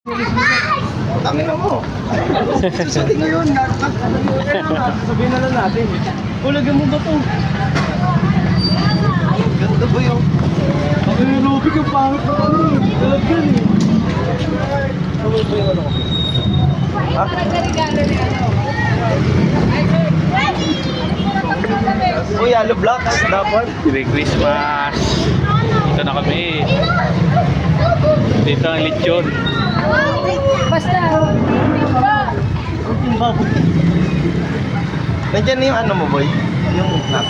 Tangin na mo. Sabi ngayon, sabihin na lang natin. Ulagyan mo ba to? Ganda ba yun? Ako yung lubig yung pangit na ano eh. Talagyan eh. Tawag ba yung ano ko? Ha? Uy, yellow black. Dapat. Merry Christmas! Dito na kami. Dito ang lechon. Basta. Nandiyan na yung ano mo, boy? Yung knock.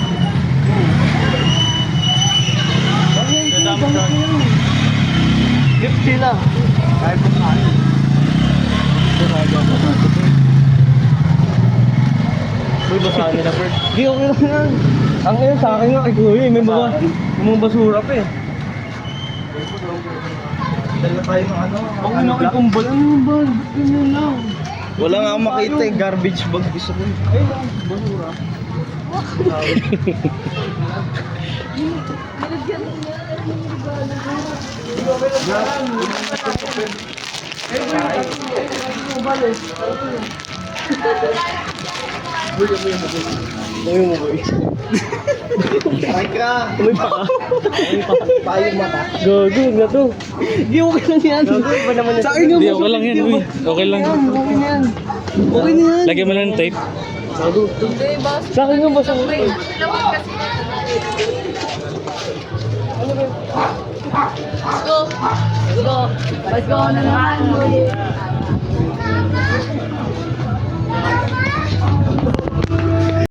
Gift sila. Kahit pa saan. Uy, basahan nila, Bert. Di, okay lang yan. Ang ngayon sa akin nga kay Kuya, may mga basura pa eh. Dala tayo ng ano. Ang ina kay Kumbal. Ano yung bag? Ganyan lang. Wala nga akong makita eh. Garbage bag gusto ko. Ay, basura. Uy mo boy. Ay ka. Uy pa ka. Payong mata. Gago na to. Di okay lang yan. Ba naman yan? Sa akin Hindi, okay lang yan. Uy, okay lang. Okay na yan. Okay na yan. Lagyan mo lang ng tape. Sa akin yung basa ko. Let's go. Let's go. Let's go na naman.